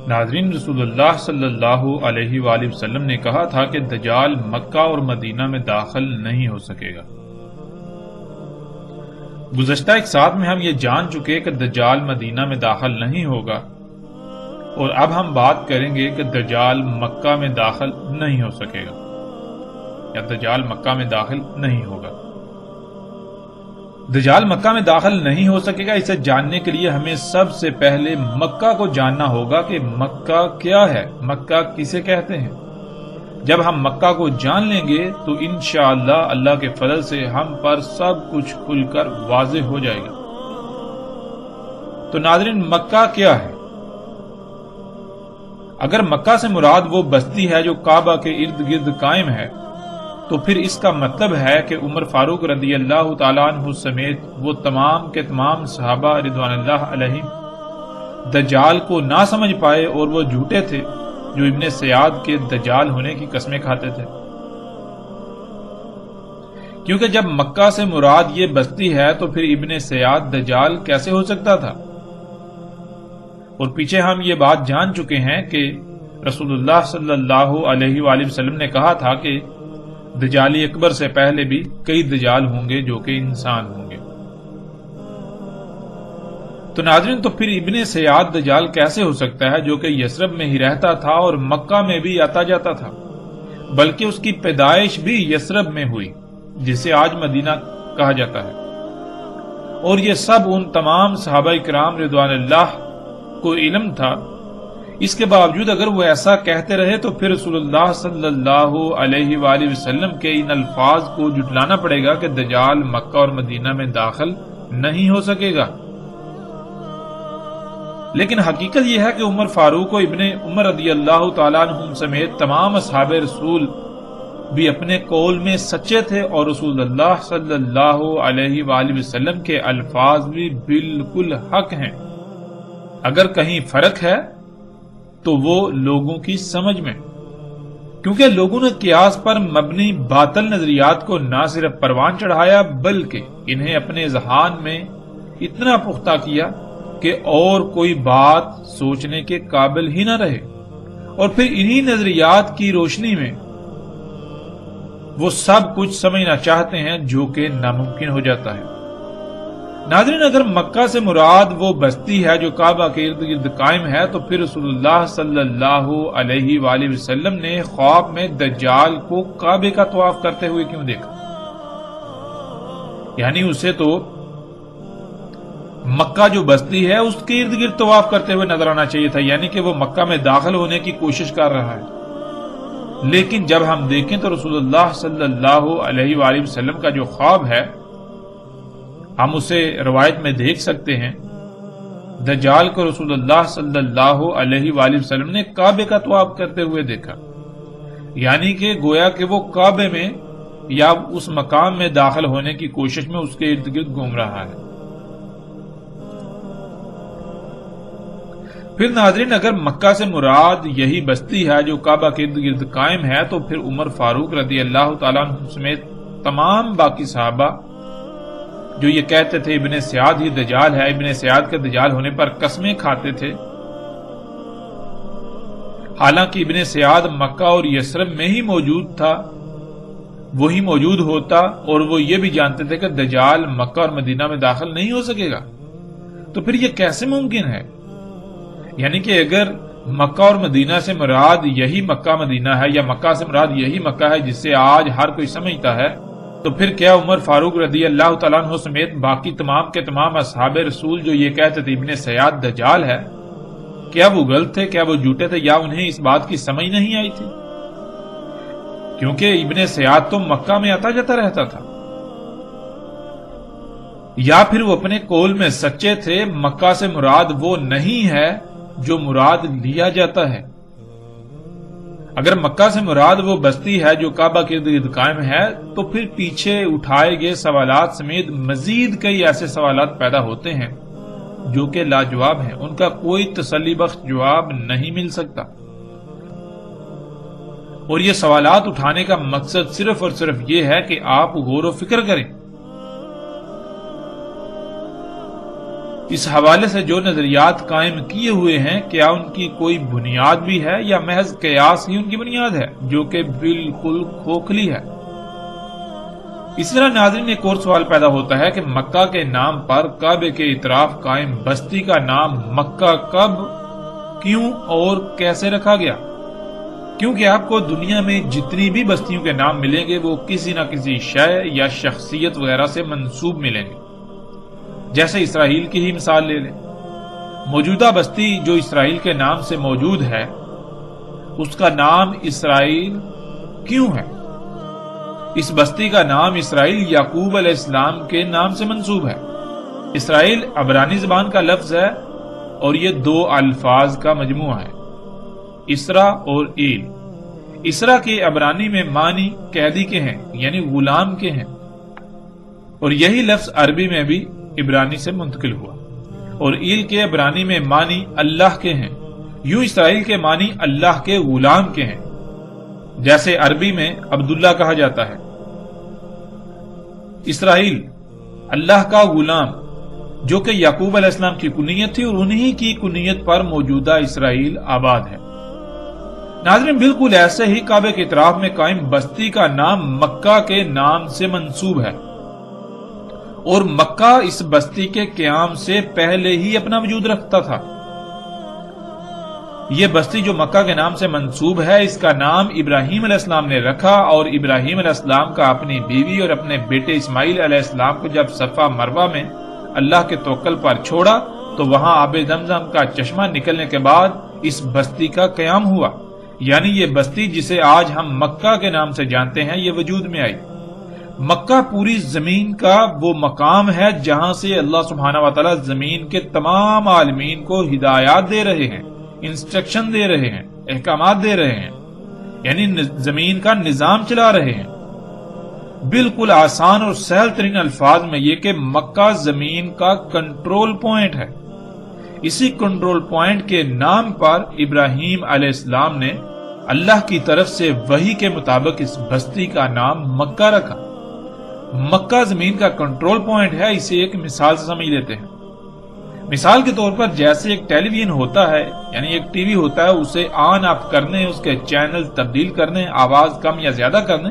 ناظرین، رسول اللہ صلی اللہ علیہ وآلہ وسلم نے کہا تھا کہ دجال مکہ اور مدینہ میں داخل نہیں ہو سکے گا۔ گزشتہ ایک ساتھ میں ہم یہ جان چکے کہ دجال مدینہ میں داخل نہیں ہوگا، اور اب ہم بات کریں گے کہ دجال مکہ میں داخل نہیں ہو سکے گا یا دجال مکہ میں داخل نہیں ہوگا۔ دجال مکہ میں داخل نہیں ہو سکے گا، اسے جاننے کے لیے ہمیں سب سے پہلے مکہ کو جاننا ہوگا کہ مکہ کیا ہے، مکہ کسے کہتے ہیں۔ جب ہم مکہ کو جان لیں گے تو انشاءاللہ اللہ کے فضل سے ہم پر سب کچھ کھل کر واضح ہو جائے گا۔ تو ناظرین، مکہ کیا ہے؟ اگر مکہ سے مراد وہ بستی ہے جو کعبہ کے ارد گرد قائم ہے، تو پھر اس کا مطلب ہے کہ عمر فاروق رضی اللہ تعالیٰ عنہ سمیت وہ تمام کے تمام صحابہ رضوان اللہ علیہم دجال کو نہ سمجھ پائے، اور وہ جھوٹے تھے جو ابن سیاد کے دجال ہونے کی قسمیں کھاتے تھے۔ کیونکہ جب مکہ سے مراد یہ بستی ہے تو پھر ابن سیاد دجال کیسے ہو سکتا تھا؟ اور پیچھے ہم یہ بات جان چکے ہیں کہ رسول اللہ صلی اللہ علیہ وآلہ وسلم نے کہا تھا کہ دجالی اکبر سے پہلے بھی کئی دجال ہوں گے جو کہ انسان ہوں گے۔ تو ناظرین، تو پھر ابن سیاد دجال کیسے ہو سکتا ہے جو کہ یثرب میں ہی رہتا تھا اور مکہ میں بھی آتا جاتا تھا، بلکہ اس کی پیدائش بھی یثرب میں ہوئی جسے آج مدینہ کہا جاتا ہے، اور یہ سب ان تمام صحابہ کرام رضوان اللہ کو علم تھا۔ اس کے باوجود اگر وہ ایسا کہتے رہے تو پھر رسول اللہ صلی اللہ علیہ وآلہ وسلم کے ان الفاظ کو جھٹلانا پڑے گا کہ دجال مکہ اور مدینہ میں داخل نہیں ہو سکے گا۔ لیکن حقیقت یہ ہے کہ عمر فاروق و ابن عمر رضی اللہ تعالیٰ عنہم سمیت تمام اصحاب رسول بھی اپنے قول میں سچے تھے، اور رسول اللہ صلی اللہ علیہ وآلہ وسلم کے الفاظ بھی بالکل حق ہیں۔ اگر کہیں فرق ہے تو وہ لوگوں کی سمجھ میں، کیونکہ لوگوں نے قیاس پر مبنی باطل نظریات کو نہ صرف پروان چڑھایا بلکہ انہیں اپنے ذہان میں اتنا پختہ کیا کہ اور کوئی بات سوچنے کے قابل ہی نہ رہے، اور پھر انہی نظریات کی روشنی میں وہ سب کچھ سمجھنا چاہتے ہیں جو کہ ناممکن ہو جاتا ہے۔ ناظرین، اگر مکہ سے مراد وہ بستی ہے جو کعبہ کے ارد گرد قائم ہے تو پھر رسول اللہ صلی اللہ علیہ وآلہ وسلم نے خواب میں دجال کو کعبے کا طواف کرتے ہوئے کیوں دیکھا؟ یعنی اسے تو مکہ جو بستی ہے اس کے ارد گرد طواف کرتے ہوئے نظر آنا چاہیے تھا، یعنی کہ وہ مکہ میں داخل ہونے کی کوشش کر رہا ہے۔ لیکن جب ہم دیکھیں تو رسول اللہ صلی اللہ علیہ وآلہ وسلم کا جو خواب ہے ہم اسے روایت میں دیکھ سکتے ہیں۔ دجال کو رسول اللہ صلی اللہ علیہ وآلہ وسلم نے کعبے کا طواف کرتے ہوئے دیکھا، یعنی کہ گویا کہ وہ کعبے میں یا اس مقام میں داخل ہونے کی کوشش میں اس کے ارد گرد گھوم رہا ہے۔ پھر ناظرین، اگر مکہ سے مراد یہی بستی ہے جو کعبہ کے ارد گرد قائم ہے تو پھر عمر فاروق رضی اللہ تعالیٰ عنہ سمیت تمام باقی صحابہ جو یہ کہتے تھے ابن سیاد ہی دجال ہے، ابن سیاد کے دجال ہونے پر قسمیں کھاتے تھے، حالانکہ ابن سیاد مکہ اور یثرب میں ہی موجود تھا، وہی موجود ہوتا اور وہ یہ بھی جانتے تھے کہ دجال مکہ اور مدینہ میں داخل نہیں ہو سکے گا، تو پھر یہ کیسے ممکن ہے؟ یعنی کہ اگر مکہ اور مدینہ سے مراد یہی مکہ مدینہ ہے یا مکہ سے مراد یہی مکہ ہے جسے آج ہر کوئی سمجھتا ہے، تو پھر کیا عمر فاروق رضی اللہ تعالیٰ عنہ سمیت باقی تمام کے تمام اصحاب رسول جو یہ کہتے تھے ابن سیاد دجال ہے، کیا وہ غلط تھے، کیا وہ جھوٹے تھے، یا انہیں اس بات کی سمجھ نہیں آئی تھی؟ کیونکہ ابن سیاد تو مکہ میں آتا جاتا رہتا تھا، یا پھر وہ اپنے قول میں سچے تھے، مکہ سے مراد وہ نہیں ہے جو مراد لیا جاتا ہے۔ اگر مکہ سے مراد وہ بستی ہے جو کعبہ کے ارد گرد قائم ہے تو پھر پیچھے اٹھائے گئے سوالات سمیت مزید کئی ایسے سوالات پیدا ہوتے ہیں جو کہ لاجواب ہیں، ان کا کوئی تسلی بخش جواب نہیں مل سکتا، اور یہ سوالات اٹھانے کا مقصد صرف اور صرف یہ ہے کہ آپ غور و فکر کریں۔ اس حوالے سے جو نظریات قائم کیے ہوئے ہیں، کیا ان کی کوئی بنیاد بھی ہے یا محض قیاس ہی ان کی بنیاد ہے، جو کہ بالکل کھوکھلی ہے؟ اس طرح ناظرین ایک اور سوال پیدا ہوتا ہے کہ مکہ کے نام پر کعبے کے اطراف قائم بستی کا نام مکہ کب، کیوں اور کیسے رکھا گیا؟ کیونکہ آپ کو دنیا میں جتنی بھی بستیوں کے نام ملیں گے وہ کسی نہ کسی شے یا شخصیت وغیرہ سے منسوب ملیں گے۔ جیسے اسرائیل کی ہی مثال لے لیں، موجودہ بستی جو اسرائیل کے نام سے موجود ہے، اس کا نام اسرائیل کیوں ہے؟ اس بستی کا نام اسرائیل یعقوب علیہ السلام کے نام سے منسوب ہے۔ اسرائیل عبرانی زبان کا لفظ ہے اور یہ دو الفاظ کا مجموعہ ہے، اسرا اور ایل۔ اسرا کے عبرانی میں معنی قیدی کے ہیں، یعنی غلام کے ہیں، اور یہی لفظ عربی میں بھی عبرانی سے منتقل ہوا، اور ایل کے عبرانی میں معنی اللہ کے ہیں۔ یوں اسرائیل کے معنی اللہ کے غلام کے ہیں، جیسے عربی میں عبداللہ کہا جاتا ہے۔ اسرائیل اللہ کا غلام، جو کہ یعقوب علیہ السلام کی کنیت تھی، اور انہی کی کنیت پر موجودہ اسرائیل آباد ہے۔ ناظرین بالکل ایسے ہی کعبے کے اطراف میں قائم بستی کا نام مکہ کے نام سے منسوب ہے، اور مکہ اس بستی کے قیام سے پہلے ہی اپنا وجود رکھتا تھا۔ یہ بستی جو مکہ کے نام سے منسوب ہے، اس کا نام ابراہیم علیہ السلام نے رکھا، اور ابراہیم علیہ السلام کا اپنی بیوی اور اپنے بیٹے اسماعیل علیہ السلام کو جب صفا مروہ میں اللہ کے توکل پر چھوڑا تو وہاں آب زمزم کا چشمہ نکلنے کے بعد اس بستی کا قیام ہوا، یعنی یہ بستی جسے آج ہم مکہ کے نام سے جانتے ہیں یہ وجود میں آئی۔ مکہ پوری زمین کا وہ مقام ہے جہاں سے اللہ سبحانہ و تعالی زمین کے تمام عالمین کو ہدایات دے رہے ہیں، انسٹرکشن دے رہے ہیں، احکامات دے رہے ہیں، یعنی زمین کا نظام چلا رہے ہیں۔ بالکل آسان اور سہل ترین الفاظ میں یہ کہ مکہ زمین کا کنٹرول پوائنٹ ہے۔ اسی کنٹرول پوائنٹ کے نام پر ابراہیم علیہ السلام نے اللہ کی طرف سے وحی کے مطابق اس بستی کا نام مکہ رکھا۔ مکہ زمین کا کنٹرول پوائنٹ ہے، اسے ایک مثال سے سمجھ لیتے ہیں۔ مثال کے طور پر جیسے ایک ٹیلی ویژن ہوتا ہے، یعنی ایک ٹی وی ہوتا ہے، اسے آن آف کرنے، اس کے چینل تبدیل کرنے، آواز کم یا زیادہ کرنے،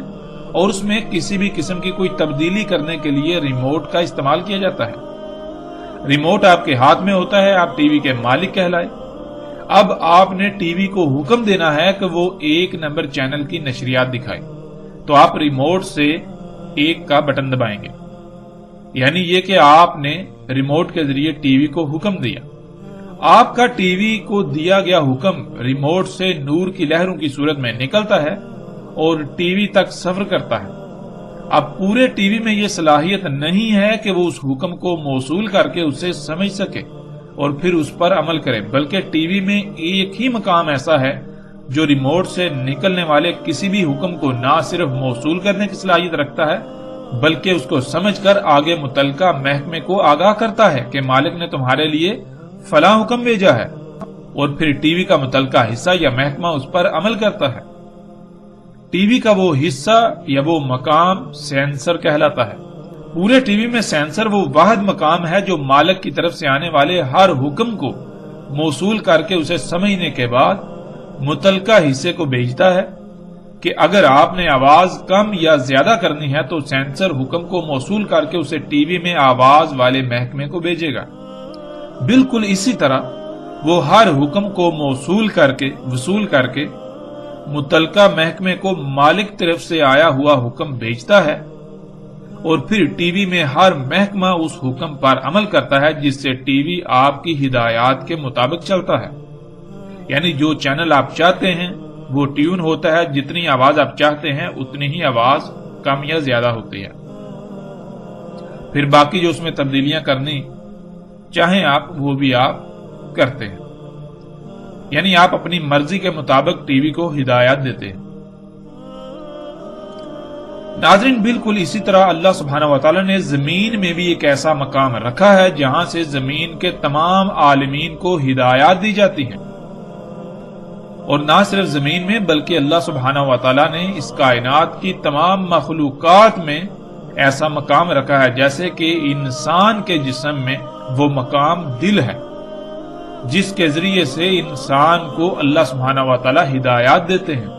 اور اس میں کسی بھی قسم کی کوئی تبدیلی کرنے کے لیے ریموٹ کا استعمال کیا جاتا ہے۔ ریموٹ آپ کے ہاتھ میں ہوتا ہے، آپ ٹی وی کے مالک کہلائے۔ اب آپ نے ٹی وی کو حکم دینا ہے کہ وہ 1 نمبر چینل کی نشریات دکھائے، تو آپ ریموٹ سے 1 کا بٹن دبائیں گے، یعنی یہ کہ آپ نے ریموٹ کے ذریعے ٹی وی کو حکم دیا۔ آپ کا ٹی وی کو دیا گیا حکم ریموٹ سے نور کی لہروں کی صورت میں نکلتا ہے اور ٹی وی تک سفر کرتا ہے۔ اب پورے ٹی وی میں یہ صلاحیت نہیں ہے کہ وہ اس حکم کو موصول کر کے اسے سمجھ سکے اور پھر اس پر عمل کرے، بلکہ ٹی وی میں ایک ہی مقام ایسا ہے جو ریموٹ سے نکلنے والے کسی بھی حکم کو نہ صرف موصول کرنے کی صلاحیت رکھتا ہے بلکہ اس کو سمجھ کر آگے متعلقہ محکمے کو آگاہ کرتا ہے کہ مالک نے تمہارے لیے فلاں حکم بھیجا ہے، اور پھر ٹی وی کا متعلقہ حصہ یا محکمہ اس پر عمل کرتا ہے۔ ٹی وی کا وہ حصہ یا وہ مقام سینسر کہلاتا ہے۔ پورے ٹی وی میں سینسر وہ واحد مقام ہے جو مالک کی طرف سے آنے والے ہر حکم کو موصول کر کے اسے سمجھنے کے بعد متعلقہ حصے کو بھیجتا ہے کہ اگر آپ نے آواز کم یا زیادہ کرنی ہے تو سینسر حکم کو موصول کر کے اسے ٹی وی میں آواز والے محکمے کو بھیجے گا۔ بالکل اسی طرح وہ ہر حکم کو وصول کر کے متعلقہ محکمے کو مالک طرف سے آیا ہوا حکم بھیجتا ہے، اور پھر ٹی وی میں ہر محکمہ اس حکم پر عمل کرتا ہے جس سے ٹی وی آپ کی ہدایات کے مطابق چلتا ہے، یعنی جو چینل آپ چاہتے ہیں وہ ٹیون ہوتا ہے، جتنی آواز آپ چاہتے ہیں اتنی ہی آواز کم یا زیادہ ہوتی ہے۔ پھر باقی جو اس میں تبدیلیاں کرنی چاہیں آپ وہ بھی آپ کرتے ہیں، یعنی آپ اپنی مرضی کے مطابق ٹی وی کو ہدایات دیتے ہیں۔ ناظرین بالکل اسی طرح اللہ سبحانہ وتعالی نے زمین میں بھی ایک ایسا مقام رکھا ہے جہاں سے زمین کے تمام عالمین کو ہدایات دی جاتی ہیں، اور نہ صرف زمین میں بلکہ اللہ سبحانہ وتعالی نے اس کائنات کی تمام مخلوقات میں ایسا مقام رکھا ہے، جیسے کہ انسان کے جسم میں وہ مقام دل ہے جس کے ذریعے سے انسان کو اللہ سبحانہ و تعالی ہدایات دیتے ہیں۔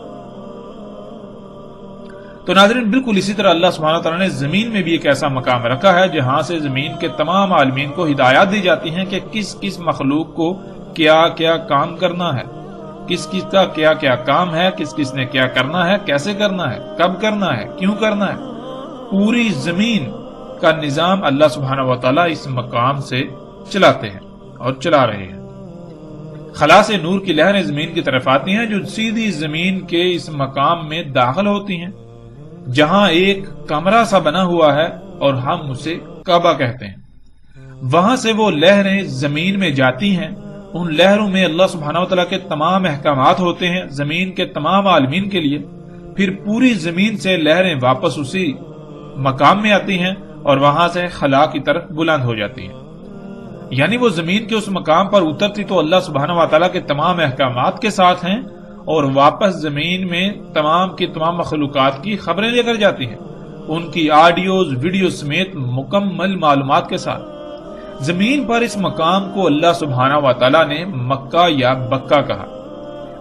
تو ناظرین، بالکل اسی طرح اللہ سبحانہ و تعالی نے زمین میں بھی ایک ایسا مقام رکھا ہے جہاں سے زمین کے تمام عالمین کو ہدایات دی جاتی ہیں کہ کس کس مخلوق کو کیا کیا کام کرنا ہے، کس کس کا کیا کیا کام ہے، کس کس نے کیا کرنا ہے، کیسے کرنا ہے، کب کرنا ہے، کیوں کرنا ہے۔ پوری زمین کا نظام اللہ سبحانہ و تعالی اس مقام سے چلاتے ہیں اور چلا رہے ہیں۔ خلا سے نور کی لہریں زمین کی طرف آتی ہیں جو سیدھی زمین کے اس مقام میں داخل ہوتی ہیں جہاں ایک کمرہ سا بنا ہوا ہے اور ہم اسے کعبہ کہتے ہیں۔ وہاں سے وہ لہریں زمین میں جاتی ہیں، ان لہروں میں اللہ سبحانہ و تعالیٰ کے تمام احکامات ہوتے ہیں زمین کے تمام عالمین کے لیے۔ پھر پوری زمین سے لہریں واپس اسی مقام میں آتی ہیں اور وہاں سے خلا کی طرف بلند ہو جاتی ہیں، یعنی وہ زمین کے اس مقام پر اترتی تو اللہ سبحانہ و تعالیٰ کے تمام احکامات کے ساتھ ہیں اور واپس زمین میں تمام کی تمام مخلوقات کی خبریں لے کر جاتی ہیں، ان کی آڈیوز ویڈیو سمیت مکمل معلومات کے ساتھ۔ زمین پر اس مقام کو اللہ سبحانہ و تعالیٰ نے مکہ یا بکہ کہا۔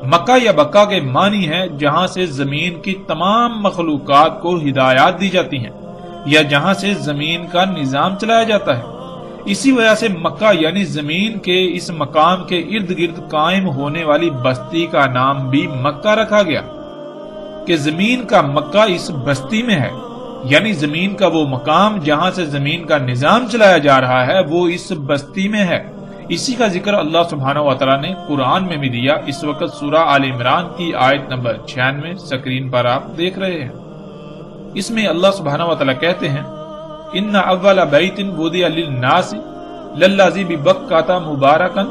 مکہ یا بکہ کے معنی ہے جہاں سے زمین کی تمام مخلوقات کو ہدایات دی جاتی ہیں یا جہاں سے زمین کا نظام چلایا جاتا ہے۔ اسی وجہ سے مکہ یعنی زمین کے اس مقام کے ارد گرد قائم ہونے والی بستی کا نام بھی مکہ رکھا گیا کہ زمین کا مکہ اس بستی میں ہے، یعنی زمین کا وہ مقام جہاں سے زمین کا نظام چلایا جا رہا ہے وہ اس بستی میں ہے۔ اسی کا ذکر اللہ سبحانہ و تعالیٰ نے قرآن میں بھی دیا۔ اس وقت سورہ آل عمران کی آیت نمبر 96 سکرین پر آپ دیکھ رہے ہیں۔ اس میں اللہ سبحانہ و تعالیٰ کہتے ہیں ان اول بیت وضع للناس للذی ببکۃ مبارکا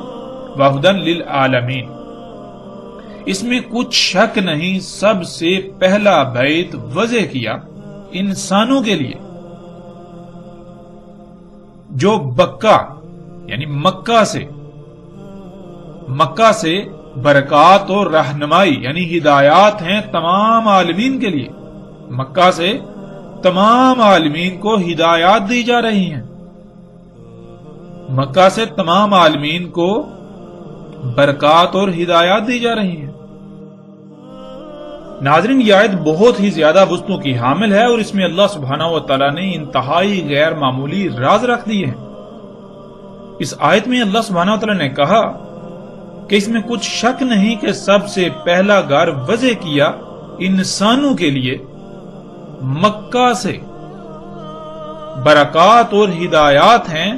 وہدی للعالمین۔ اس میں کچھ شک نہیں سب سے پہلا بیت وضع کیا انسانوں کے لیے جو بکہ یعنی مکہ سے برکات اور رہنمائی یعنی ہدایات ہیں تمام عالمین کے لیے۔ مکہ سے تمام عالمین کو ہدایات دی جا رہی ہیں، مکہ سے تمام عالمین کو برکات اور ہدایات دی جا رہی ہیں۔ ناظرین، یہ آیت بہت ہی زیادہ وسعتوں کی حامل ہے اور اس میں اللہ سبحانہ و تعالیٰ نے انتہائی غیر معمولی راز رکھ دیے ہیں۔ اس آیت میں اللہ سبحانہ و تعالیٰ نے کہا کہ اس میں کچھ شک نہیں کہ سب سے پہلا گھر وضع کیا انسانوں کے لیے مکہ سے برکات اور ہدایات ہیں،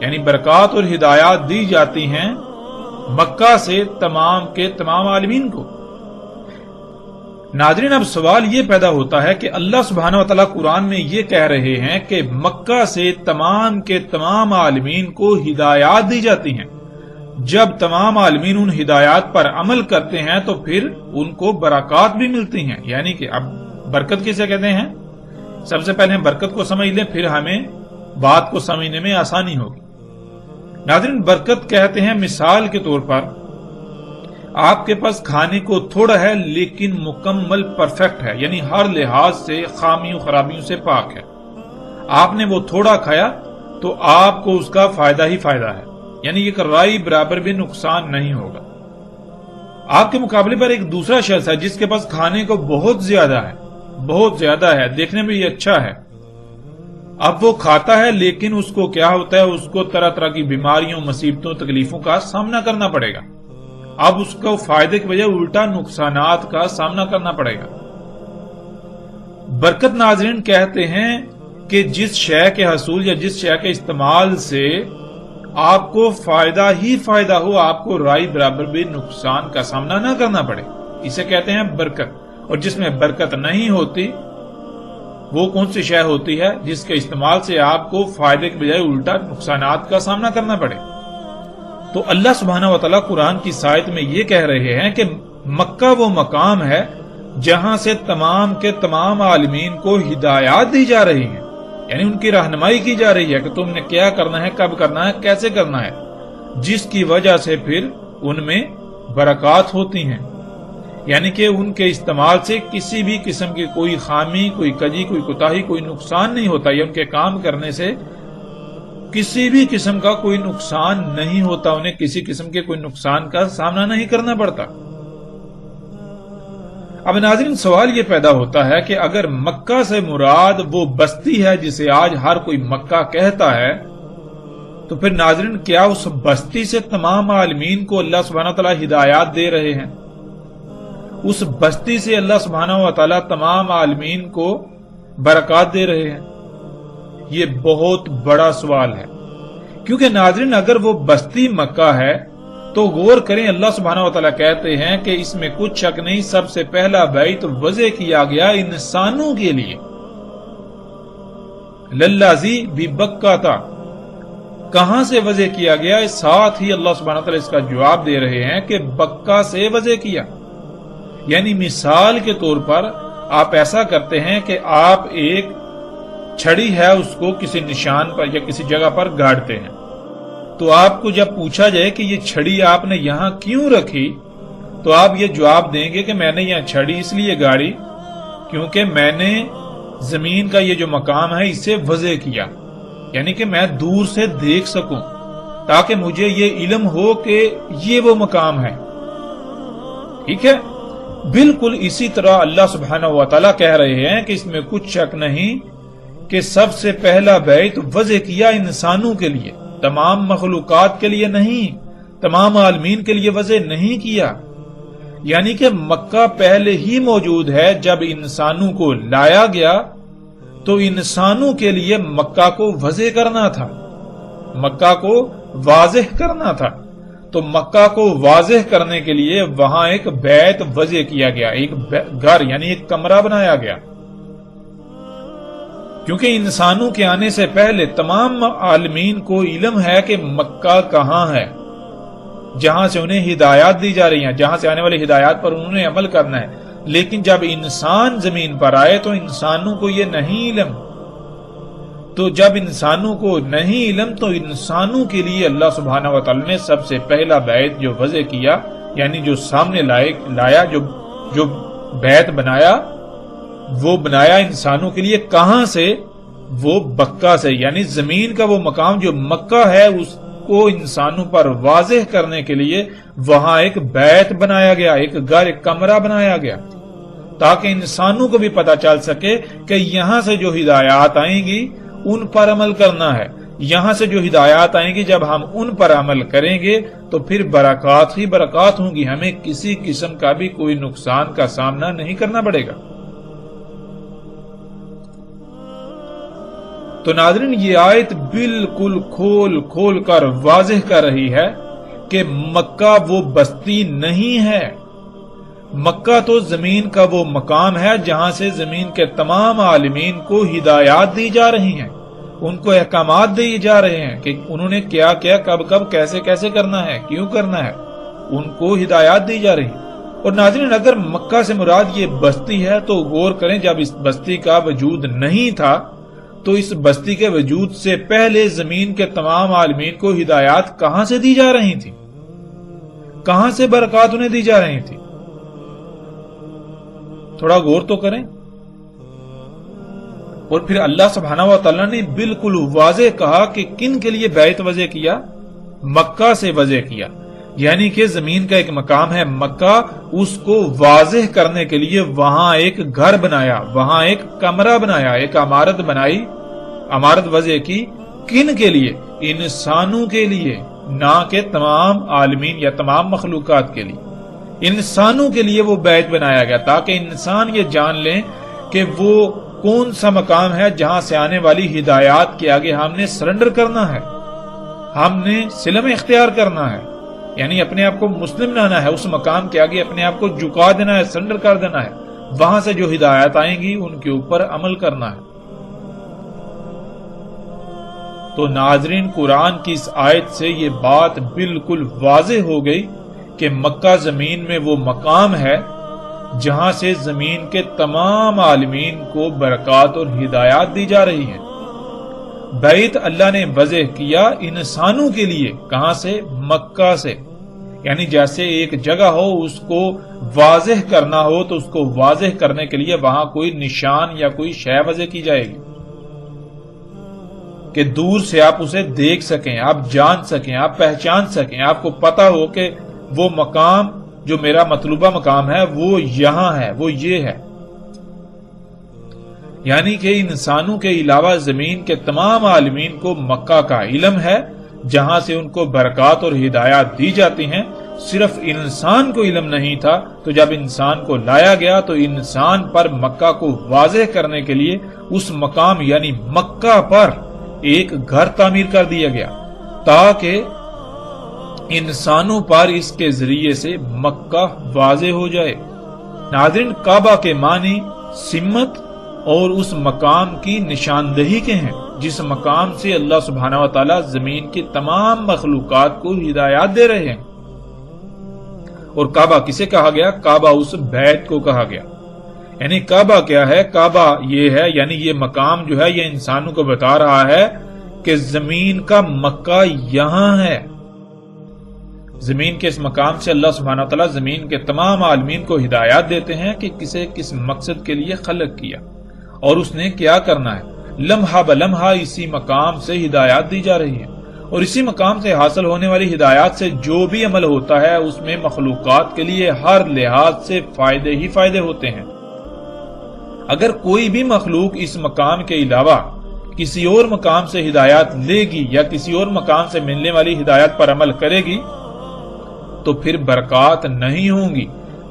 یعنی برکات اور ہدایات دی جاتی ہیں مکہ سے تمام کے تمام عالمین کو۔ ناظرین، اب سوال یہ پیدا ہوتا ہے کہ اللہ سبحانہ و تعالیٰ قرآن میں یہ کہہ رہے ہیں کہ مکہ سے تمام کے تمام عالمین کو ہدایات دی جاتی ہیں، جب تمام عالمین ان ہدایات پر عمل کرتے ہیں تو پھر ان کو برکات بھی ملتی ہیں۔ یعنی کہ اب برکت کسے کہتے ہیں؟ سب سے پہلے ہم برکت کو سمجھ لیں، پھر ہمیں بات کو سمجھنے میں آسانی ہوگی۔ ناظرین، برکت کہتے ہیں مثال کے طور پر آپ کے پاس کھانے کو تھوڑا ہے لیکن مکمل پرفیکٹ ہے، یعنی ہر لحاظ سے خامیوں خرابیوں سے پاک ہے۔ آپ نے وہ تھوڑا کھایا تو آپ کو اس کا فائدہ ہی فائدہ ہے، یعنی ایک رائی برابر بھی نقصان نہیں ہوگا۔ آپ کے مقابلے پر ایک دوسرا شخص ہے جس کے پاس کھانے کو بہت زیادہ ہے، دیکھنے میں یہ اچھا ہے، اب وہ کھاتا ہے لیکن اس کو کیا ہوتا ہے، اس کو طرح طرح کی بیماریوں، مصیبتوں، تکلیفوں کا سامنا کرنا پڑے گا۔ اب اس کو فائدے کی بجائے الٹا نقصانات کا سامنا کرنا پڑے گا۔ برکت ناظرین کہتے ہیں کہ جس شے کے حصول یا جس شے کے استعمال سے آپ کو فائدہ ہی فائدہ ہو، آپ کو رائی برابر بھی نقصان کا سامنا نہ کرنا پڑے، اسے کہتے ہیں برکت۔ اور جس میں برکت نہیں ہوتی وہ کون سی شے ہوتی ہے جس کے استعمال سے آپ کو فائدے کے بجائے الٹا نقصانات کا سامنا کرنا پڑے۔ تو اللہ سبحانہ و تعالیٰ قرآن کی آیت میں یہ کہہ رہے ہیں کہ مکہ وہ مقام ہے جہاں سے تمام کے تمام عالمین کو ہدایات دی جا رہی ہیں، یعنی ان کی رہنمائی کی جا رہی ہے کہ تم نے کیا کرنا ہے، کب کرنا ہے، کیسے کرنا ہے، جس کی وجہ سے پھر ان میں برکات ہوتی ہیں، یعنی کہ ان کے استعمال سے کسی بھی قسم کی کوئی خامی، کوئی کجی، کوئی کوتاہی، کوئی نقصان نہیں ہوتا، یا ان کے کام کرنے سے کسی بھی قسم کا کوئی نقصان نہیں ہوتا، انہیں کسی قسم کے کوئی نقصان کا سامنا نہیں کرنا پڑتا۔ اب ناظرین سوال یہ پیدا ہوتا ہے کہ اگر مکہ سے مراد وہ بستی ہے جسے آج ہر کوئی مکہ کہتا ہے، تو پھر ناظرین کیا اس بستی سے تمام عالمین کو اللہ سبحانہ وتعالی ہدایات دے رہے ہیں؟ اس بستی سے اللہ سبحانہ وتعالی تمام عالمین کو برکات دے رہے ہیں؟ یہ بہت بڑا سوال ہے، کیونکہ ناظرین اگر وہ بستی مکہ ہے تو غور کریں، اللہ سبحانہ وتعالی کہتے ہیں کہ اس میں کچھ شک نہیں، سب سے پہلا بیت وضع کیا گیا انسانوں کے لیے، للذی ببکہ تھا۔ کہاں سے وضع کیا گیا؟ ساتھ ہی اللہ سبحانہ وتعالی اس کا جواب دے رہے ہیں کہ بکہ سے وضع کیا، یعنی مثال کے طور پر آپ ایسا کرتے ہیں کہ آپ ایک چھڑی ہے اس کو کسی نشان پر یا کسی جگہ پر گاڑتے ہیں، تو آپ کو جب پوچھا جائے کہ یہ چھڑی آپ نے یہاں کیوں رکھی، تو آپ یہ جواب دیں گے کہ میں نے یہاں چھڑی اس لیے گاڑی کیونکہ میں نے زمین کا یہ جو مقام ہے اسے وضع کیا، یعنی کہ میں دور سے دیکھ سکوں تاکہ مجھے یہ علم ہو کہ یہ وہ مقام ہے۔ ٹھیک ہے، بالکل اسی طرح اللہ سبحانہ وتعالی کہہ رہے ہیں کہ اس میں کچھ شک نہیں کہ سب سے پہلا بیت وضع کیا انسانوں کے لیے، تمام مخلوقات کے لیے نہیں، تمام عالمین کے لیے وضع نہیں کیا، یعنی کہ مکہ پہلے ہی موجود ہے۔ جب انسانوں کو لایا گیا تو انسانوں کے لیے مکہ کو وضع کرنا تھا، مکہ کو واضح کرنا تھا، تو مکہ کو واضح کرنے کے لیے وہاں ایک بیت وضع کیا گیا، ایک گھر یعنی ایک کمرہ بنایا گیا، کیونکہ انسانوں کے آنے سے پہلے تمام عالمین کو علم ہے کہ مکہ کہاں ہے، جہاں سے انہیں ہدایات دی جا رہی ہیں، جہاں سے آنے والی ہدایات پر انہوں نے عمل کرنا ہے، لیکن جب انسان زمین پر آئے تو انسانوں کو یہ نہیں علم، تو جب انسانوں کو نہیں علم تو انسانوں کے لیے اللہ سبحانہ وتعالی نے سب سے پہلا بیت جو وضع کیا، یعنی جو سامنے لایا، جو بیت بنایا، وہ بنایا انسانوں کے لیے۔ کہاں سے؟ وہ بکہ سے، یعنی زمین کا وہ مقام جو مکہ ہے اس کو انسانوں پر واضح کرنے کے لیے وہاں ایک بیت بنایا گیا، ایک گھر، ایک کمرہ بنایا گیا، تاکہ انسانوں کو بھی پتہ چل سکے کہ یہاں سے جو ہدایات آئیں گی ان پر عمل کرنا ہے، یہاں سے جو ہدایات آئیں گی جب ہم ان پر عمل کریں گے تو پھر برکات ہی برکات ہوں گی، ہمیں کسی قسم کا بھی کوئی نقصان کا سامنا نہیں کرنا پڑے گا۔ تو ناظرین یہ آیت بالکل کھول کر واضح کر رہی ہے کہ مکہ وہ بستی نہیں ہے، مکہ تو زمین کا وہ مقام ہے جہاں سے زمین کے تمام عالمین کو ہدایات دی جا رہی ہیں، ان کو احکامات دیے جا رہے ہیں کہ انہوں نے کیا کیا، کب کیسے کرنا ہے، کیوں کرنا ہے، ان کو ہدایات دی جا رہی ہیں۔ اور ناظرین اگر مکہ سے مراد یہ بستی ہے تو غور کریں، جب اس بستی کا وجود نہیں تھا تو اس بستی کے وجود سے پہلے زمین کے تمام عالمین کو ہدایات کہاں سے دی جا رہی تھی، کہاں سے برکات انہیں دی جا رہی تھی؟ تھوڑا غور تو کریں۔ اور پھر اللہ سبحانہ و تعالیٰ نے بالکل واضح کہا کہ کن کے لیے بیت وضع کیا؟ مکہ سے وضع کیا، یعنی کہ زمین کا ایک مقام ہے مکہ، اس کو واضح کرنے کے لیے وہاں ایک گھر بنایا، وہاں ایک کمرہ بنایا، ایک عمارت بنائی، عمارت وضع کی۔ کن کے لیے؟ انسانوں کے لیے، نہ کہ تمام عالمین یا تمام مخلوقات کے لیے، انسانوں کے لیے وہ بیت بنایا گیا تاکہ انسان یہ جان لیں کہ وہ کون سا مقام ہے جہاں سے آنے والی ہدایات کے آگے ہم نے سرنڈر کرنا ہے، ہم نے سلم اختیار کرنا ہے، یعنی اپنے آپ کو مسلم بنانا ہے، اس مقام کے آگے اپنے آپ کو جھکا دینا ہے، سرنڈر کر دینا ہے، وہاں سے جو ہدایات آئیں گی ان کے اوپر عمل کرنا ہے۔ تو ناظرین قرآن کی اس آیت سے یہ بات بالکل واضح ہو گئی کہ مکہ زمین میں وہ مقام ہے جہاں سے زمین کے تمام عالمین کو برکات اور ہدایات دی جا رہی ہیں۔ بیت اللہ نے وضع کیا انسانوں کے لیے، کہاں سے؟ مکہ سے، یعنی جیسے ایک جگہ ہو اس کو واضح کرنا ہو تو اس کو واضح کرنے کے لیے وہاں کوئی نشان یا کوئی شے وضع کی جائے گی۔ کہ دور سے آپ اسے دیکھ سکیں، آپ جان سکیں، آپ پہچان سکیں، آپ کو پتا ہو کہ وہ مقام جو میرا مطلوبہ مقام ہے وہ یہاں ہے، وہ یہ ہے۔ یعنی کہ انسانوں کے علاوہ زمین کے تمام عالمین کو مکہ کا علم ہے، جہاں سے ان کو برکات اور ہدایات دی جاتی ہیں۔ صرف انسان کو علم نہیں تھا، تو جب انسان کو لایا گیا تو انسان پر مکہ کو واضح کرنے کے لیے اس مقام یعنی مکہ پر ایک گھر تعمیر کر دیا گیا، تاکہ انسانوں پر اس کے ذریعے سے مکہ واضح ہو جائے۔ ناظرین، کعبہ کے معنی سمت اور اس مقام کی نشاندہی کے ہیں جس مقام سے اللہ سبحانہ و تعالی زمین کی تمام مخلوقات کو ہدایات دے رہے ہیں۔ اور کعبہ کسے کہا گیا؟ کعبہ اس بیت کو کہا گیا۔ یعنی کعبہ کیا ہے؟ کعبہ یہ ہے، یعنی یہ مقام جو ہے یہ انسانوں کو بتا رہا ہے کہ زمین کا مکہ یہاں ہے۔ زمین کے اس مقام سے اللہ سبحانہ وتعالی زمین کے تمام عالمین کو ہدایات دیتے ہیں کہ کسے کس مقصد کے لیے خلق کیا اور اس نے کیا کرنا ہے۔ لمحہ بلمحہ اسی مقام سے ہدایات دی جا رہی ہیں، اور اسی مقام سے حاصل ہونے والی ہدایات سے جو بھی عمل ہوتا ہے اس میں مخلوقات کے لیے ہر لحاظ سے فائدے ہی فائدے ہوتے ہیں۔ اگر کوئی بھی مخلوق اس مقام کے علاوہ کسی اور مقام سے ہدایات لے گی یا کسی اور مقام سے ملنے والی ہدایات پر عمل کرے گی تو پھر برکات نہیں ہوں گی،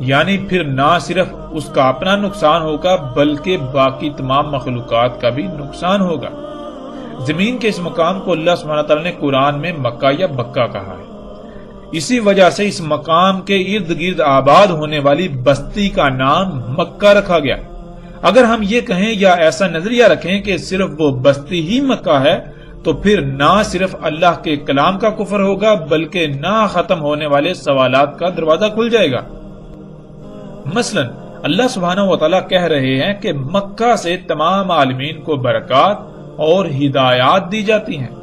یعنی پھر نہ صرف اس کا اپنا نقصان ہوگا بلکہ باقی تمام مخلوقات کا بھی نقصان ہوگا۔ زمین کے اس مقام کو اللہ سبحانہ تعالیٰ نے قرآن میں مکہ یا بکہ کہا ہے۔ اسی وجہ سے اس مقام کے ارد گرد آباد ہونے والی بستی کا نام مکہ رکھا گیا۔ اگر ہم یہ کہیں یا ایسا نظریہ رکھیں کہ صرف وہ بستی ہی مکہ ہے تو پھر نہ صرف اللہ کے کلام کا کفر ہوگا بلکہ نہ ختم ہونے والے سوالات کا دروازہ کھل جائے گا۔ مثلا اللہ سبحانہ و تعالیٰ کہہ رہے ہیں کہ مکہ سے تمام عالمین کو برکات اور ہدایات دی جاتی ہیں۔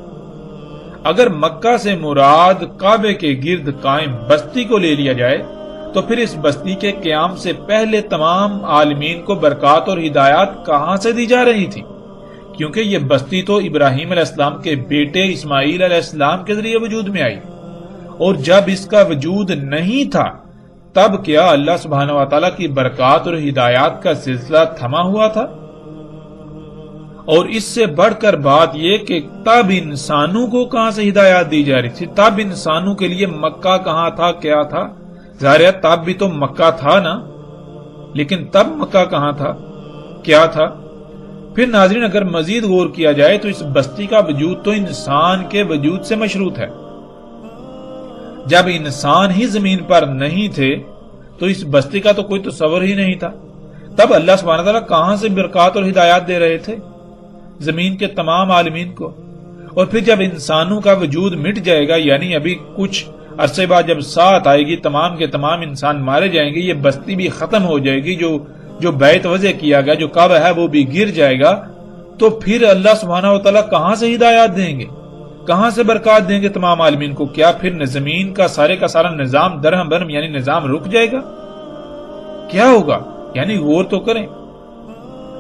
اگر مکہ سے مراد کعبے کے گرد قائم بستی کو لے لیا جائے تو پھر اس بستی کے قیام سے پہلے تمام عالمین کو برکات اور ہدایات کہاں سے دی جا رہی تھی؟ کیونکہ یہ بستی تو ابراہیم علیہ السلام کے بیٹے اسماعیل علیہ السلام کے ذریعے وجود میں آئی، اور جب اس کا وجود نہیں تھا تب کیا اللہ سبحانہ و تعالیٰ کی برکات اور ہدایات کا سلسلہ تھما ہوا تھا؟ اور اس سے بڑھ کر بات یہ کہ تب انسانوں کو کہاں سے ہدایات دی جا رہی تھی؟ تب انسانوں کے لیے مکہ کہاں تھا، کیا تھا؟ ظاہر ہے تب بھی تو مکہ تھا نا، لیکن تب مکہ کہاں تھا، کیا تھا؟ پھر ناظرین اگر مزید غور کیا جائے تو اس بستی کا وجود تو انسان کے وجود سے مشروط ہے۔ جب انسان ہی زمین پر نہیں تھے تو اس بستی کا تو کوئی تصور ہی نہیں تھا۔ تب اللہ سبحانہ تعالیٰ کہاں سے برکات اور ہدایات دے رہے تھے زمین کے تمام عالمین کو؟ اور پھر جب انسانوں کا وجود مٹ جائے گا، یعنی ابھی کچھ عرصے بعد جب ساتھ آئے گی، تمام کے تمام انسان مارے جائیں گے، یہ بستی بھی ختم ہو جائے گی، جو بیت وضع کیا گیا، جو کعبہ ہے وہ بھی گر جائے گا، تو پھر اللہ سبحانہ و تعالیٰ کہاں سے ہدایات دیں گے، کہاں سے برکات دیں گے تمام عالمین کو؟ کیا پھر زمین کا سارا نظام درہم برہم یعنی نظام رک جائے گا؟ کیا ہوگا؟ یعنی غور تو کریں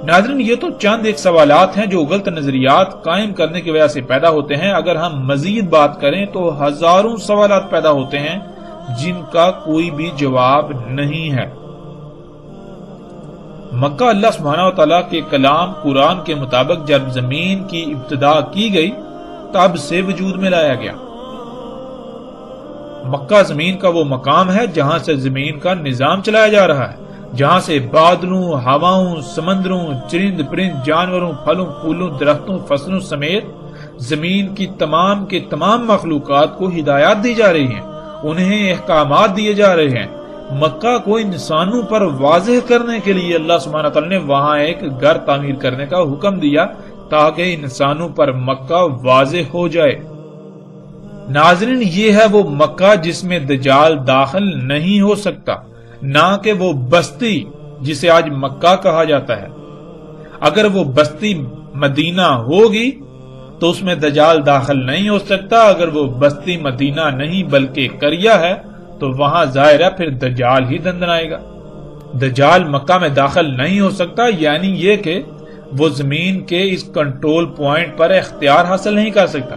ناظرین۔ یہ تو چند ایک سوالات ہیں جو غلط نظریات قائم کرنے کی وجہ سے پیدا ہوتے ہیں۔ اگر ہم مزید بات کریں تو ہزاروں سوالات پیدا ہوتے ہیں جن کا کوئی بھی جواب نہیں ہے۔ مکہ اللہ سبحانہ و تعالیٰ کے کلام قرآن کے مطابق جب زمین کی ابتدا کی گئی تب سے وجود میں لایا گیا۔ مکہ زمین کا وہ مقام ہے جہاں سے زمین کا نظام چلایا جا رہا ہے، جہاں سے بادلوں، ہواؤں، سمندروں، چرند پرند، جانوروں، پھلوں پھولوں، درختوں، فصلوں سمیت زمین کی تمام کے تمام مخلوقات کو ہدایات دی جا رہی ہیں، انہیں احکامات دیے جا رہے ہیں۔ مکہ کو انسانوں پر واضح کرنے کے لیے اللہ سبحانہ تعالیٰ نے وہاں ایک گھر تعمیر کرنے کا حکم دیا تاکہ انسانوں پر مکہ واضح ہو جائے۔ ناظرین یہ ہے وہ مکہ جس میں دجال داخل نہیں ہو سکتا، نہ کہ وہ بستی جسے آج مکہ کہا جاتا ہے۔ اگر وہ بستی مدینہ ہوگی تو اس میں دجال داخل نہیں ہو سکتا، اگر وہ بستی مدینہ نہیں بلکہ قریہ ہے تو وہاں ظاہر ہے پھر دجال ہی دندنائے گا۔ دجال مکہ میں داخل نہیں ہو سکتا، یعنی یہ کہ وہ زمین کے اس کنٹرول پوائنٹ پر اختیار حاصل نہیں کر سکتا۔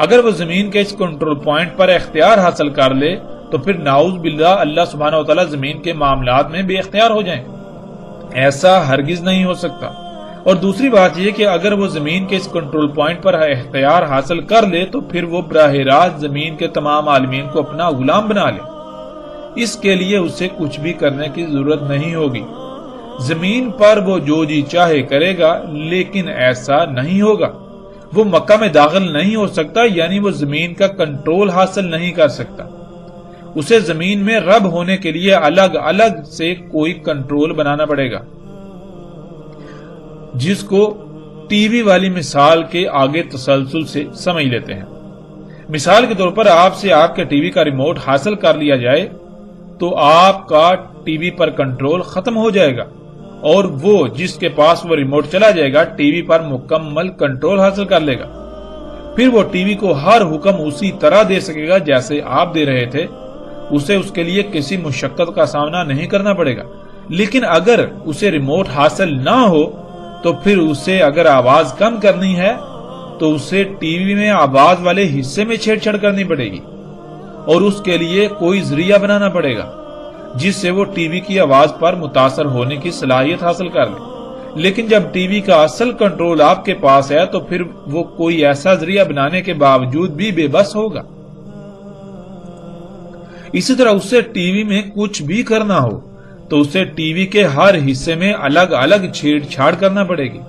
اگر وہ زمین کے اس کنٹرول پوائنٹ پر اختیار حاصل کر لے تو پھر نعوذ باللہ اللہ سبحانہ وتعالی زمین کے معاملات میں بے اختیار ہو جائیں۔ ایسا ہرگز نہیں ہو سکتا۔ اور دوسری بات یہ کہ اگر وہ زمین کے اس کنٹرول پوائنٹ پر اختیار حاصل کر لے تو پھر وہ براہ راست زمین کے تمام عالمین کو اپنا غلام بنا لے۔ اس کے لیے اسے کچھ بھی کرنے کی ضرورت نہیں ہوگی۔ زمین پر وہ جو جی چاہے کرے گا، لیکن ایسا نہیں ہوگا۔ وہ مکہ میں داخل نہیں ہو سکتا، یعنی وہ زمین کا کنٹرول حاصل نہیں کر سکتا۔ اسے زمین میں رب ہونے کے لیے الگ الگ سے کوئی کنٹرول بنانا پڑے گا، جس کو ٹی وی والی مثال کے آگے تسلسل سے سمجھ لیتے ہیں۔ مثال کے طور پر آپ سے آپ کے ٹی وی کا ریموٹ حاصل کر لیا جائے تو آپ کا ٹی وی پر کنٹرول ختم ہو جائے گا، اور وہ جس کے پاس وہ ریموٹ چلا جائے گا ٹی وی پر مکمل کنٹرول حاصل کر لے گا۔ پھر وہ ٹی وی کو ہر حکم اسی طرح دے سکے گا جیسے آپ دے رہے تھے، اسے اس کے لیے کسی مشقت کا سامنا نہیں کرنا پڑے گا۔ لیکن اگر اسے ریموٹ حاصل نہ ہو تو پھر اسے اگر آواز کم کرنی ہے تو اسے ٹی وی میں آواز والے حصے میں چھیڑ چھاڑ کرنی پڑے گی، اور اس کے لیے کوئی ذریعہ بنانا پڑے گا جس سے وہ ٹی وی کی آواز پر متاثر ہونے کی صلاحیت حاصل کر لے۔ لیکن جب ٹی وی کا اصل کنٹرول آپ کے پاس ہے تو پھر وہ کوئی ایسا ذریعہ بنانے کے باوجود بھی بے بس ہوگا۔ اسی طرح اسے ٹی وی میں کچھ بھی کرنا ہو تو اسے ٹی وی کے ہر حصے میں الگ الگ چھیڑ چھاڑ کرنا پڑے گی۔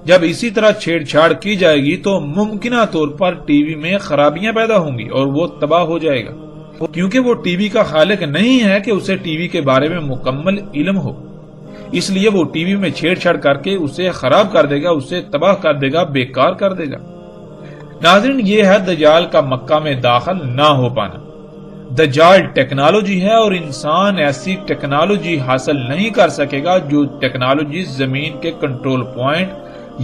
جب اسی طرح چھیڑ چھاڑ کی جائے گی تو ممکنہ طور پر ٹی وی میں خرابیاں پیدا ہوں گی اور وہ تباہ ہو جائے گا، کیونکہ وہ ٹی وی کا خالق نہیں ہے کہ اسے ٹی وی کے بارے میں مکمل علم ہو۔ اس لیے وہ ٹی وی میں چھیڑ چھاڑ کر کے اسے خراب کر دے گا، اسے تباہ کر دے گا، بیکار کر دے گا۔ ناظرین، یہ ہے دجال کا مکہ میں داخل نہ ہو پانا۔ دجال ٹیکنالوجی ہے اور انسان ایسی ٹیکنالوجی حاصل نہیں کر سکے گا جو ٹیکنالوجی زمین کے کنٹرول پوائنٹ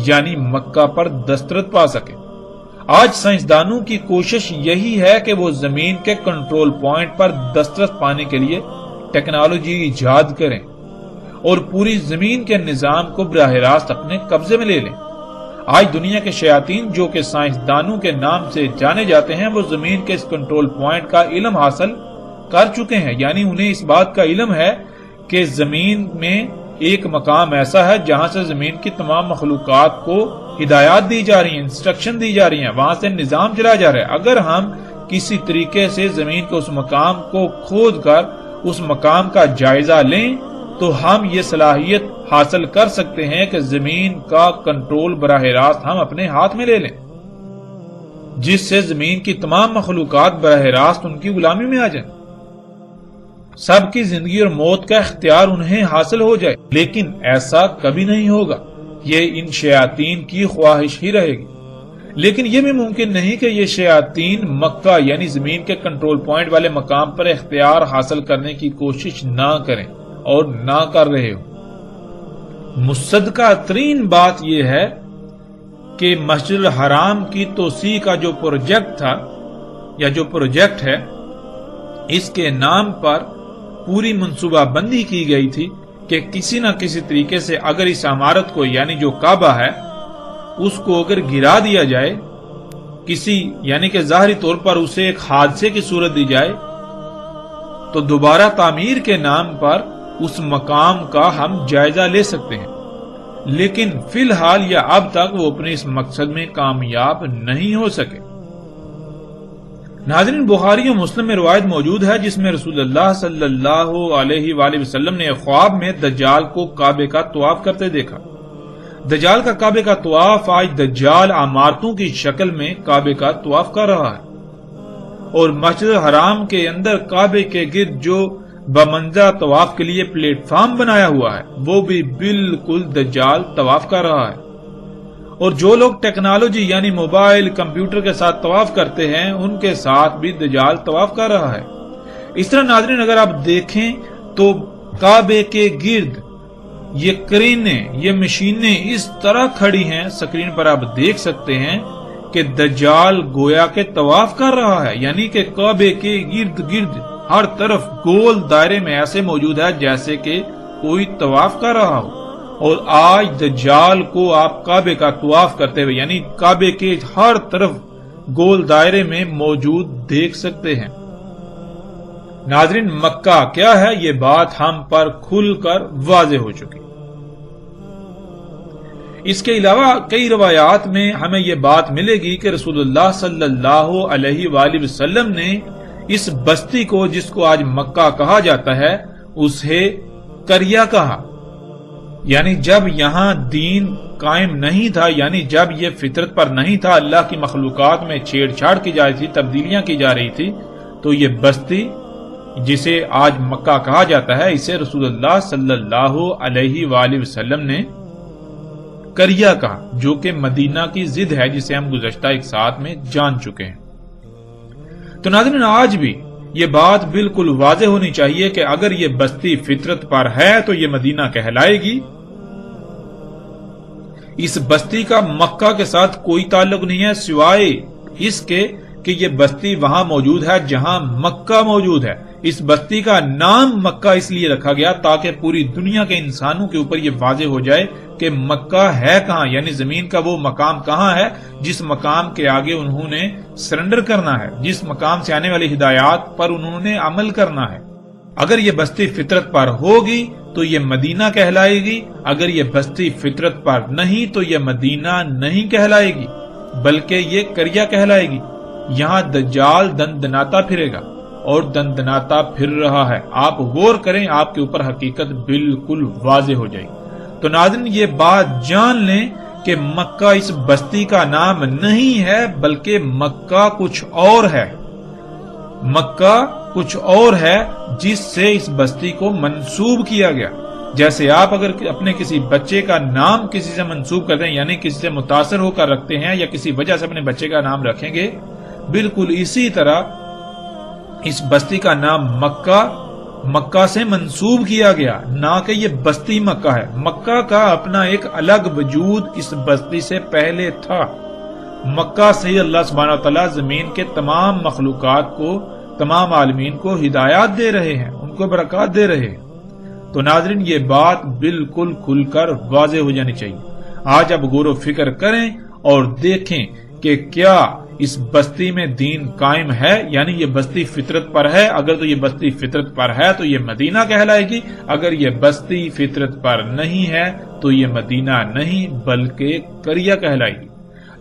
یعنی مکہ پر دسترس پا سکے۔ آج سائنسدانوں کی کوشش یہی ہے کہ وہ زمین کے کنٹرول پوائنٹ پر دسترس پانے کے لیے ٹیکنالوجی ایجاد کریں اور پوری زمین کے نظام کو براہ راست اپنے قبضے میں لے لیں۔ آج دنیا کے شیاطین جو کہ سائنسدانوں کے نام سے جانے جاتے ہیں، وہ زمین کے اس کنٹرول پوائنٹ کا علم حاصل کر چکے ہیں، یعنی انہیں اس بات کا علم ہے کہ زمین میں ایک مقام ایسا ہے جہاں سے زمین کی تمام مخلوقات کو ہدایات دی جا رہی ہیں، انسٹرکشن دی جا رہی ہیں، وہاں سے نظام چلا جا رہا ہے۔ اگر ہم کسی طریقے سے زمین کے اس مقام کو کھود کر اس مقام کا جائزہ لیں تو ہم یہ صلاحیت حاصل کر سکتے ہیں کہ زمین کا کنٹرول براہ راست ہم اپنے ہاتھ میں لے لیں، جس سے زمین کی تمام مخلوقات براہ راست ان کی غلامی میں آ جائیں، سب کی زندگی اور موت کا اختیار انہیں حاصل ہو جائے۔ لیکن ایسا کبھی نہیں ہوگا، یہ ان شیاطین کی خواہش ہی رہے گی۔ لیکن یہ بھی ممکن نہیں کہ یہ شیاطین مکہ یعنی زمین کے کنٹرول پوائنٹ والے مقام پر اختیار حاصل کرنے کی کوشش نہ کریں اور نہ کر رہے ہو۔ مصدقہ ترین بات یہ ہے کہ مسجد الحرام کی توسیع کا جو پروجیکٹ تھا یا جو پروجیکٹ ہے، اس کے نام پر پوری منصوبہ بندی کی گئی تھی کہ کسی نہ کسی طریقے سے اگر اس عمارت کو یعنی جو کعبہ ہے اس کو اگر گرا دیا جائے، کسی یعنی کہ ظاہری طور پر اسے ایک حادثے کی صورت دی جائے، تو دوبارہ تعمیر کے نام پر اس مقام کا ہم جائزہ لے سکتے ہیں۔ لیکن فی الحال یا اب تک وہ اپنے اس مقصد میں کامیاب نہیں ہو سکے۔ ناظرین، بخاری و مسلم میں روایت موجود ہے جس میں رسول اللہ صلی اللہ علیہ وآلہ وسلم نے خواب میں دجال کو کعبے کا طواف کرتے دیکھا۔ دجال کا کعبے کا طواف، آج دجال عمارتوں کی شکل میں کعبے کا طواف کر رہا ہے، اور مسجد الحرام کے اندر کعبے کے گرد جو بمنزہ طواف کے لیے پلیٹ فارم بنایا ہوا ہے وہ بھی بالکل دجال طواف کر رہا ہے۔ اور جو لوگ ٹیکنالوجی یعنی موبائل کمپیوٹر کے ساتھ طواف کرتے ہیں ان کے ساتھ بھی دجال طواف کر رہا ہے۔ اس طرح ناظرین اگر آپ دیکھیں تو کعبے کے گرد یہ کرینیں، یہ مشینیں اس طرح کھڑی ہیں، سکرین پر آپ دیکھ سکتے ہیں کہ دجال گویا کے طواف کر رہا ہے، یعنی کہ کعبے کے گرد گرد ہر طرف گول دائرے میں ایسے موجود ہے جیسے کہ کوئی طواف کر رہا ہو، اور آج دجال کو آپ کعبے کا طواف کرتے ہوئے یعنی کعبے کے ہر طرف گول دائرے میں موجود دیکھ سکتے ہیں۔ ناظرین، مکہ کیا ہے یہ بات ہم پر کھل کر واضح ہو چکی۔ اس کے علاوہ کئی روایات میں ہمیں یہ بات ملے گی کہ رسول اللہ صلی اللہ علیہ وآلہ وسلم نے اس بستی کو جس کو آج مکہ کہا جاتا ہے اسے کریا کہا، یعنی جب یہاں دین قائم نہیں تھا، یعنی جب یہ فطرت پر نہیں تھا، اللہ کی مخلوقات میں چھیڑ چھاڑ کی جا رہی تھی، تبدیلیاں کی جا رہی تھی، تو یہ بستی جسے آج مکہ کہا جاتا ہے اسے رسول اللہ صلی اللہ علیہ وآلہ وسلم نے کریا کہا، جو کہ مدینہ کی ضد ہے جسے ہم گزشتہ ایک ساتھ میں جان چکے ہیں۔ تو ناظرین، آج بھی یہ بات بالکل واضح ہونی چاہیے کہ اگر یہ بستی فطرت پر ہے تو یہ مدینہ کہلائے گی۔ اس بستی کا مکہ کے ساتھ کوئی تعلق نہیں ہے سوائے اس کے کہ یہ بستی وہاں موجود ہے جہاں مکہ موجود ہے۔ اس بستی کا نام مکہ اس لیے رکھا گیا تاکہ پوری دنیا کے انسانوں کے اوپر یہ واضح ہو جائے کہ مکہ ہے کہاں، یعنی زمین کا وہ مقام کہاں ہے جس مقام کے آگے انہوں نے سرنڈر کرنا ہے، جس مقام سے آنے والی ہدایات پر انہوں نے عمل کرنا ہے۔ اگر یہ بستی فطرت پر ہوگی تو یہ مدینہ کہلائے گی، اگر یہ بستی فطرت پر نہیں تو یہ مدینہ نہیں کہلائے گی بلکہ یہ کریا کہلائے گی۔ یہاں دجال دندناتا پھرے گا اور دندناتا پھر رہا ہے۔ آپ غور کریں، آپ کے اوپر حقیقت بالکل واضح ہو جائے گی۔ تو ناظرین، یہ بات جان لیں کہ مکہ اس بستی کا نام نہیں ہے بلکہ مکہ کچھ اور ہے۔ مکہ کچھ اور ہے جس سے اس بستی کو منسوب کیا گیا۔ جیسے آپ اگر اپنے کسی بچے کا نام کسی سے منسوب کرتے ہیں، یعنی کسی سے متاثر ہو کر رکھتے ہیں یا کسی وجہ سے اپنے بچے کا نام رکھیں گے، بالکل اسی طرح اس بستی کا نام مکہ سے منسوب کیا گیا، نہ کہ یہ بستی مکہ ہے۔ مکہ کا اپنا ایک الگ وجود اس بستی سے پہلے تھا۔ مکہ سے ہی اللہ سبحانہ وتعالی زمین کے تمام مخلوقات کو، تمام عالمین کو ہدایات دے رہے ہیں، ان کو برکات دے رہے ہیں۔ تو ناظرین، یہ بات بالکل کھل کر واضح ہو جانی چاہیے۔ آج اب غور و فکر کریں اور دیکھیں کہ کیا اس بستی میں دین قائم ہے، یعنی یہ بستی فطرت پر ہے۔ اگر تو یہ بستی فطرت پر ہے تو یہ مدینہ کہلائے گی، اگر یہ بستی فطرت پر نہیں ہے تو یہ مدینہ نہیں بلکہ کریا کہلائے گی۔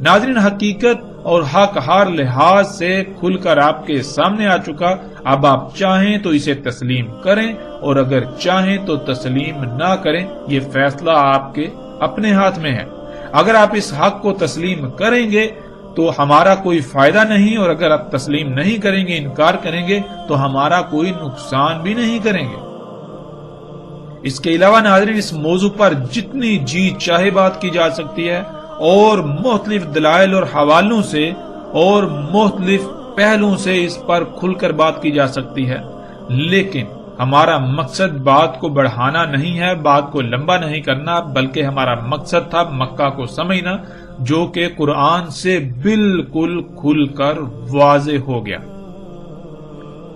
ناظرین، حقیقت اور حق ہر لحاظ سے کھل کر آپ کے سامنے آ چکا۔ اب آپ چاہیں تو اسے تسلیم کریں اور اگر چاہیں تو تسلیم نہ کریں، یہ فیصلہ آپ کے اپنے ہاتھ میں ہے۔ اگر آپ اس حق کو تسلیم کریں گے تو ہمارا کوئی فائدہ نہیں، اور اگر آپ تسلیم نہیں کریں گے، انکار کریں گے، تو ہمارا کوئی نقصان بھی نہیں کریں گے۔ اس کے علاوہ ناظرین، اس موضوع پر جتنی جی چاہے بات کی جا سکتی ہے اور مختلف دلائل اور حوالوں سے اور مختلف پہلوؤں سے اس پر کھل کر بات کی جا سکتی ہے، لیکن ہمارا مقصد بات کو بڑھانا نہیں ہے، بات کو لمبا نہیں کرنا، بلکہ ہمارا مقصد تھا مکہ کو سمجھنا، جو کہ قرآن سے بالکل کھل کر واضح ہو گیا۔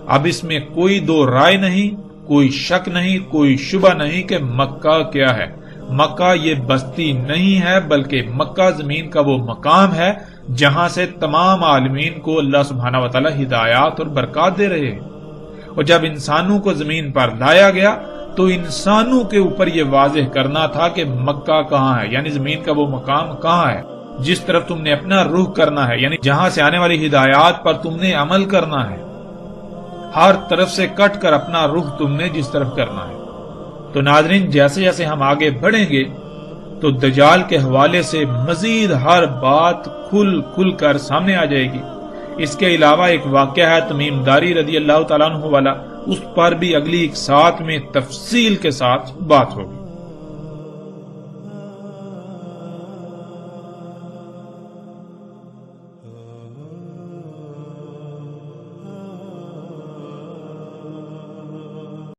اب اس میں کوئی دو رائے نہیں، کوئی شک نہیں، کوئی شبہ نہیں کہ مکہ کیا ہے۔ مکہ یہ بستی نہیں ہے بلکہ مکہ زمین کا وہ مقام ہے جہاں سے تمام عالمین کو اللہ سبحانہ وتعالی ہدایات اور برکات دے رہے ہیں۔ اور جب انسانوں کو زمین پر لایا گیا تو انسانوں کے اوپر یہ واضح کرنا تھا کہ مکہ کہاں ہے، یعنی زمین کا وہ مقام کہاں ہے جس طرف تم نے اپنا رخ کرنا ہے، یعنی جہاں سے آنے والی ہدایات پر تم نے عمل کرنا ہے۔ ہر طرف سے کٹ کر اپنا رخ تم نے جس طرف کرنا ہے۔ تو ناظرین، جیسے جیسے ہم آگے بڑھیں گے تو دجال کے حوالے سے مزید ہر بات کھل کر سامنے آ جائے گی۔ اس کے علاوہ ایک واقعہ ہے تمیم داری رضی اللہ تعالیٰ عنہ والا، اس پر بھی اگلی ایک ساتھ میں تفصیل کے ساتھ بات ہوگی۔